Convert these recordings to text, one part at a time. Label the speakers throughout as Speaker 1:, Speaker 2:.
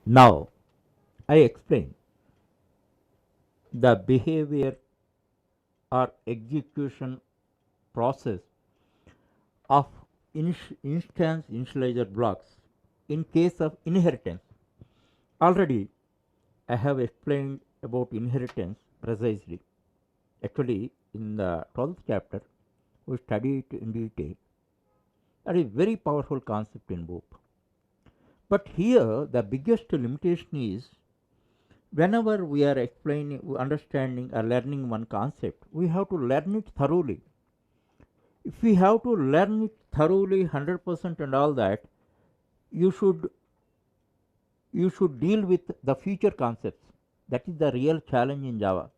Speaker 1: Now, I explain the behavior or execution process of instance initializer blocks in case of inheritance. Already, I have explained about inheritance precisely. Actually, in the 12th chapter, we studied it in detail. That is very powerful concept in book. But here, the biggest limitation is whenever we are explaining, understanding, or learning one concept, we have to learn it thoroughly. If we have to learn it thoroughly 100% and all that, you should deal with the future concepts. That is the real challenge in Java.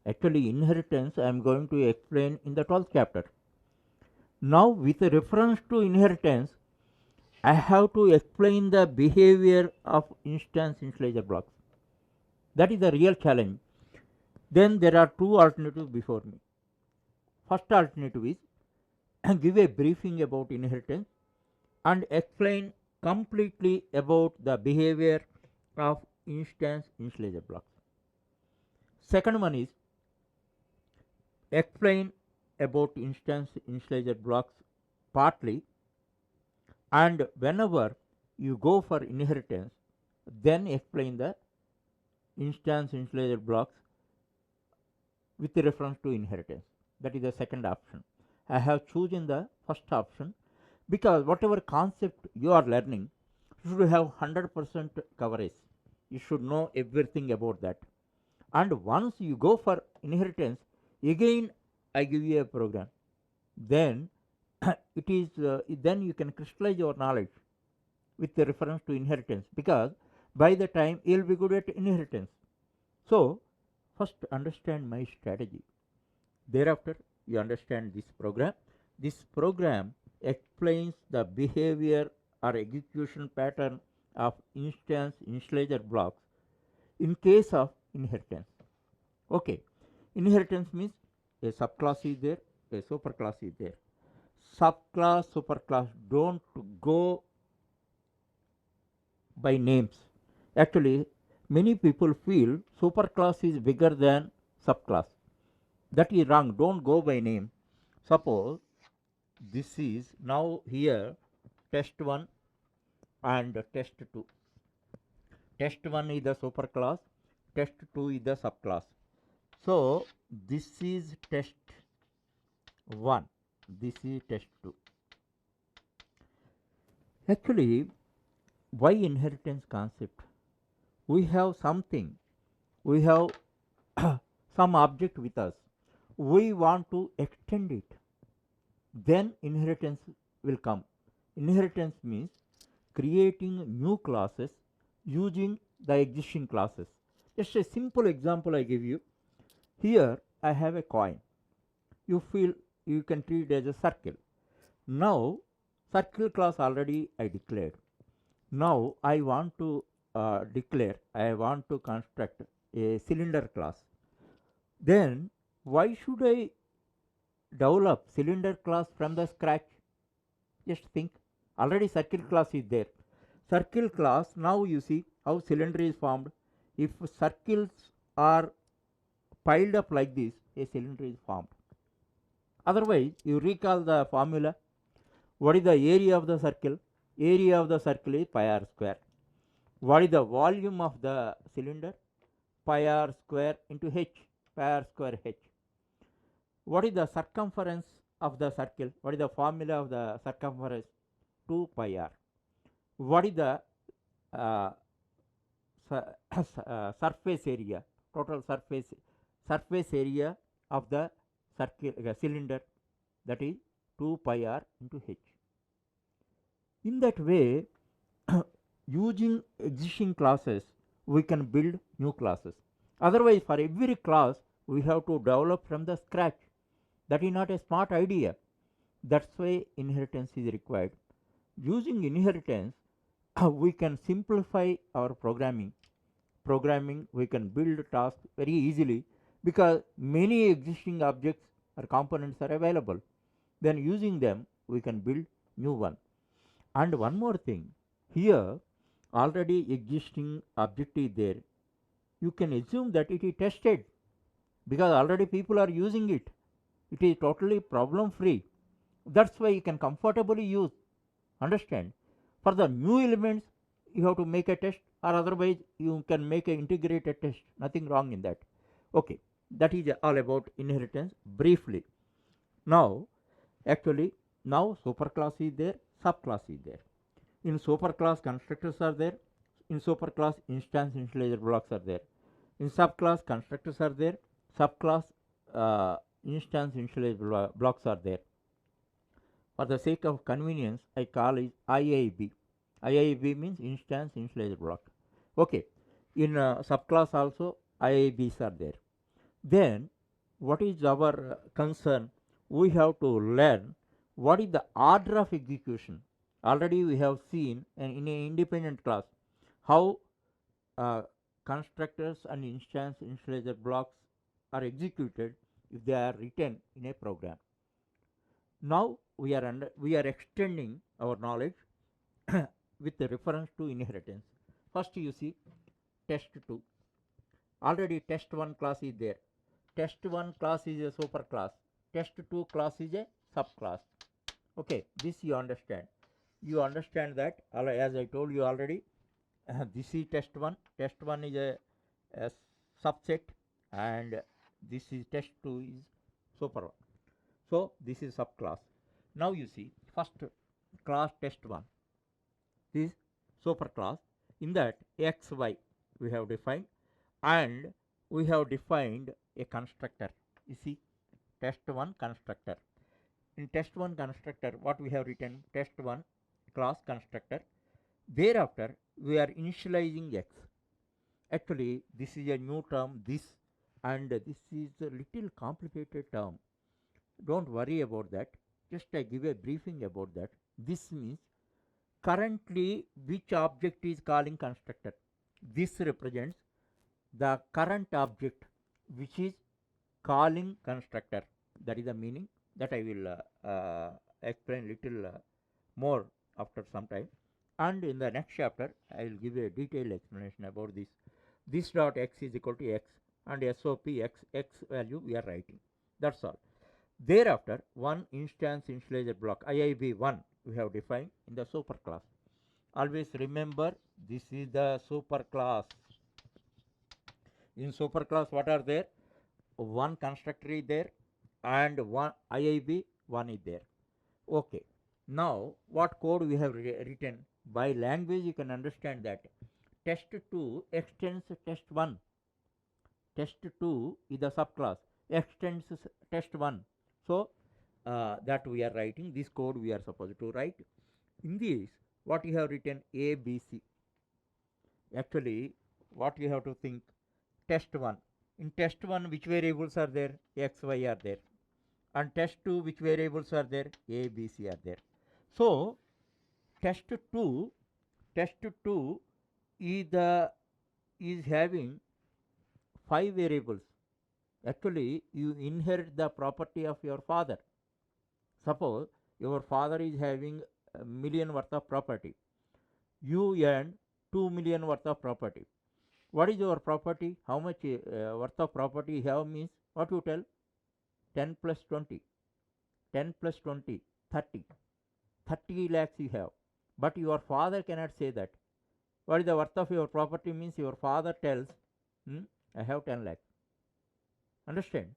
Speaker 1: Actually, inheritance I am going to explain in the 12th chapter. Now, with reference to inheritance, I have to explain the behavior of instance initializer blocks. That is the real challenge. Then there are two alternatives before me. First alternative is give a briefing about inheritance and explain completely about the behavior of instance initializer blocks. Second one is explain about instance initializer blocks partly, and whenever you go for inheritance, then explain the instance initializer blocks with reference to inheritance. That is the second option. I have chosen the first option because whatever concept you are learning should have 100% coverage. You should know everything about that. And once you go for inheritance, again I give you a program. Then it is then you can crystallize your knowledge with the reference to inheritance, because by the time you will be good at inheritance. So first understand my strategy. Thereafter you understand this program. This program explains the behavior or execution pattern of instance initializer blocks in case of inheritance. Okay, inheritance means a subclass is there, a superclass is there. Subclass, superclass don't go by names. Actually, many people feel superclass is bigger than subclass. That is wrong. Don't go by name. Suppose this is now here test 1 and test 2. Test 1 is the superclass, test 2 is the subclass. So this is test 1, this is test 2. Actually, why inheritance concept? We have something, we have some object with us, we want to extend it, then inheritance will come. Inheritance means creating new classes using the existing classes. Just a simple example I give you. Here I have a coin. You feel you can treat it as a circle. Now circle class already I declared. Now I want to I want to construct a cylinder class. Then why should I develop cylinder class from the scratch? Just think, already circle class is there. Circle class, now you see how cylinder is formed. If circles are piled up like this, a cylinder is formed. Otherwise, you recall the formula. What is the area of the circle? Area of the circle is pi r square. What is the volume of the cylinder? Pi r square into h, pi r square h. What is the circumference of the circle? What is the formula of the circumference? 2 pi r. What is the uh, surface area, total surface area of the circle cylinder? That is 2 pi r into h. In that way, using existing classes, we can build new classes. Otherwise, for every class, we have to develop from the scratch. That is not a smart idea. That's why inheritance is required. Using inheritance, we can simplify our programming. We can build tasks very easily because many existing objects or components are available. Then using them, we can build new one. And one more thing, here already existing object is there, you can assume that it is tested because already people are using it. It is totally problem free. That's why you can comfortably use. Understand? For the new elements, you have to make a test, or otherwise you can make an integrated test. Nothing wrong in that. Okay, that is all about inheritance briefly. Now, actually, now superclass is there, subclass is there. In superclass, constructors are there. In superclass, instance initializer blocks are there. In subclass, constructors are there. Subclass, instance initializer blocks are there. For the sake of convenience, I call it IIB. IIB means instance initializer block. Okay. In subclass also IIBs are there. Then what is our concern? We have to learn what is the order of execution. Already we have seen in an independent class how uh, constructors and instance initializer blocks are executed if they are written in a program. Now we are extending our knowledge with the reference to inheritance. First you see test 2. Already test 1 class is there. Test 1 class is a super class. Test 2 class is a subclass. Okay, this you understand. You understand that as I told you already. This is test 1. Test 1 is a subset, and this is test 2 is super 1. So this is subclass. Now you see first class test 1. This superclass. In that xy we have defined, and we have defined a constructor. You see test 1 constructor. In test 1 constructor, what we have written, test 1 class constructor. Thereafter we are initializing x. Actually this is a new term, this, and this is a little complicated term. Don't worry about that, just I give a briefing about that. This means currently which object is calling constructor. This represents the current object which is calling constructor. That is the meaning that I will explain little more after some time, and in the next chapter I will give a detailed explanation about this. This dot x is equal to x, and SOP x value we are writing. That's all. Thereafter, one instance initializer block IIB1 we have defined in the superclass. Always remember, this is the superclass. In superclass, what are there? One constructor is there, and one IIB one is there. Okay. Now, what code we have written? By language, you can understand that test 2 extends test 1. Test 2 is the subclass, extends test 1. So, that we are writing, this code we are supposed to write. In this, what you have written, A, B, C. Actually, what you have to think, test 1. In test 1, which variables are there? X, Y are there. And test 2, which variables are there? A, B, C are there. So, test 2 is having 5 variables. Actually, you inherit the property of your father. Suppose your father is having a million worth of property. You earn 2 million worth of property. What is your property? How much worth of property you have means what you tell? 10 plus 20. 10 plus 20, 30. 30 lakhs you have. But your father cannot say that. What is the worth of your property means your father tells, I have 10 lakhs. Understand?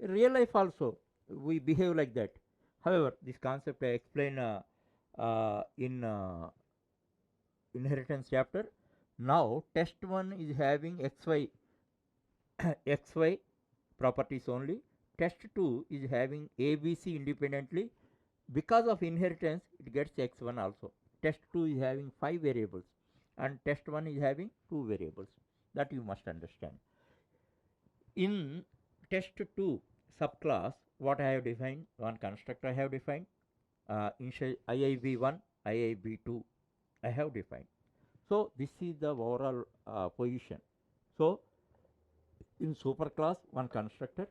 Speaker 1: In real life also, we behave like that. However, this concept I explain in inheritance chapter. Now, test 1 is having xy xy properties only. Test 2 is having ABC independently. Because of inheritance, it gets x1 also. Test 2 is having 5 variables, and test 1 is having 2 variables. That you must understand. In test 2 subclass, what I have defined, one constructor I have defined, IIB1, IIB2 I have defined. So, this is the overall position. So, in superclass, one constructor,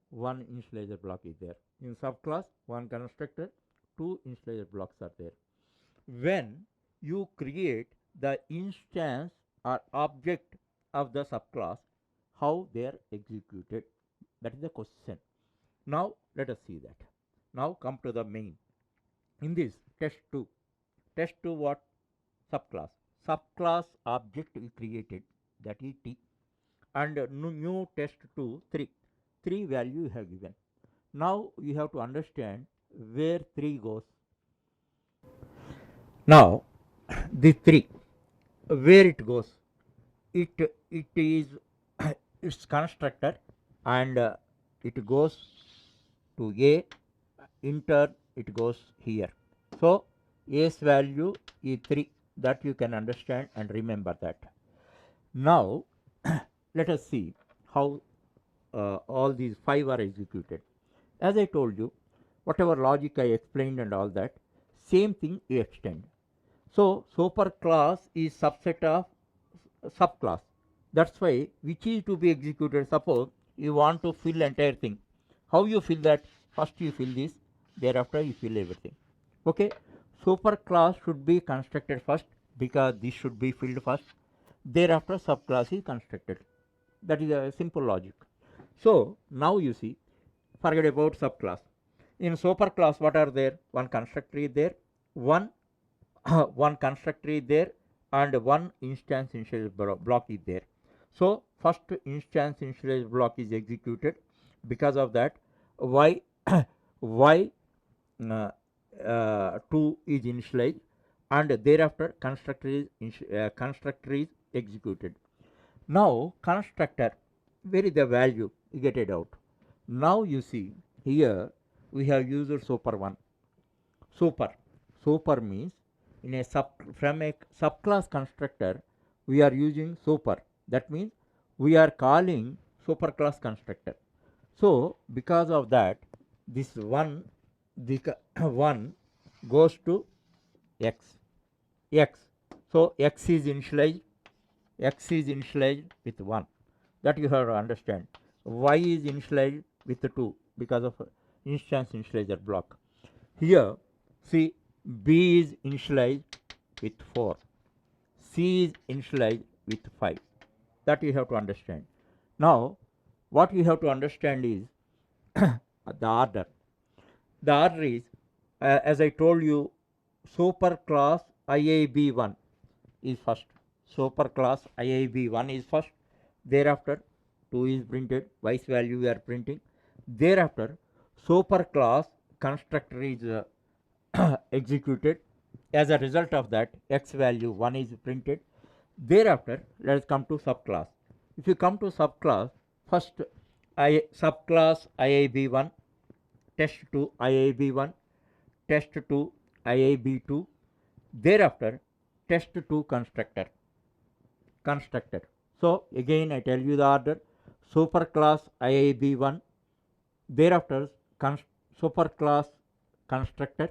Speaker 1: one initializer block is there. In subclass, one constructor, two initializer blocks are there. When you create the instance or object of the subclass, how they are executed. That is the question. Now let us see that. Now come to the main. In this test 2 what? Subclass. Subclass object we created, that is T, and new test 2 3. 3 value you have given. Now you have to understand where 3 goes. Now the 3, where it goes, it is its constructor, and it goes to A, in turn it goes here. So A's value is 3, that you can understand and remember that. Now let us see how all these 5 are executed. As I told you, whatever logic I explained and all that, same thing you extend. So superclass is subset of subclass. That's why which is to be executed. Suppose you want to fill entire thing. How you fill that? First you fill this, thereafter you fill everything. Okay. Superclass should be constructed first, because this should be filled first. Thereafter subclass is constructed. That is a simple logic. So now you see, forget about subclass. In superclass, what are there? One constructor is there, one one constructor is there, and one instance initialized block is there. So first instance initialized block is executed. Because of that, y y 2 is initialized, and thereafter constructor is executed. Now constructor, where is the value? You get it out. Now you see here we have used super 1. Super means in a from a subclass constructor we are using super. That means we are calling superclass constructor. So because of that, this one, the 1 goes to x. So x is initialized with 1. That you have to understand. Y is initialized with 2 because of instance initializer block. Here see, B is initialized with 4, C is initialized with 5. That you have to understand. Now what you have to understand is the order. The order is, as I told you, superclass IIB1 is first. Superclass IIB1 is first. Thereafter 2 is printed, y's value we are printing. Thereafter superclass constructor is executed. As a result of that, x value 1 is printed. Thereafter let us come to subclass. If you come to subclass, first subclass IIB1, test 2 IIB1, test 2 IIB2, thereafter test 2 constructor. So again I tell you the order: superclass IIB1, thereafter superclass constructor,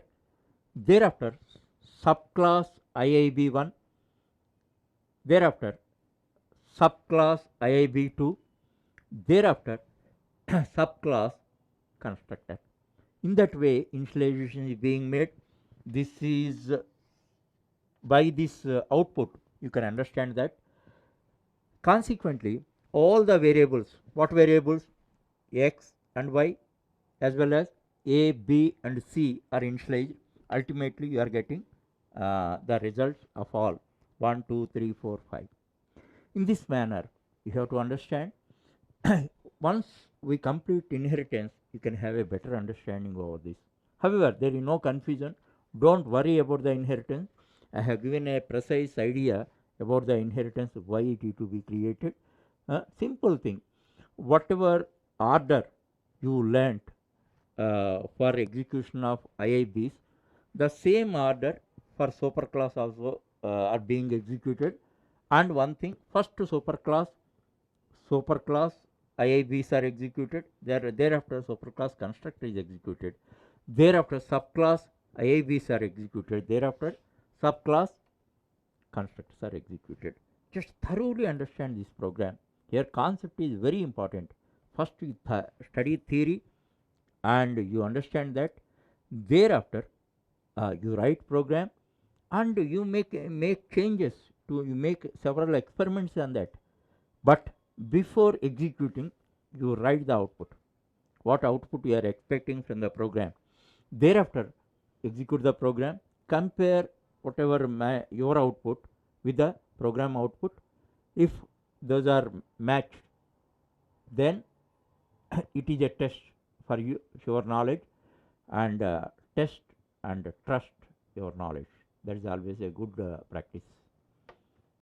Speaker 1: thereafter subclass IIB1, thereafter subclass IIB2, thereafter subclass constructor. In that way initialization is being made. This is by this output you can understand that. Consequently, all the variables, what variables? X and y, as well as A, B and C are initialized. Ultimately you are getting the results of all 1, 2, 3, 4, 5. In this manner you have to understand. Once we complete inheritance, you can have a better understanding over this. However, there is no confusion. Don't worry about the inheritance. I have given a precise idea about the inheritance, why it is to be created. Simple thing. Whatever order you learnt for execution of IIBs, the same order for superclass also are being executed. And one thing, first superclass IIBs are executed. Thereafter superclass constructor is executed. Thereafter subclass IIBs are executed. Thereafter subclass constructors are executed. Just thoroughly understand this program. Here concept is very important. First you study theory and you understand that. Thereafter you write program and you make changes to you make several experiments on that, but before executing, you write the output, what output you are expecting from the program. Thereafter, execute the program, compare whatever your output with the program output. If those are matched, then it is a test for you, your knowledge, and test and trust your knowledge. That is always a good practice.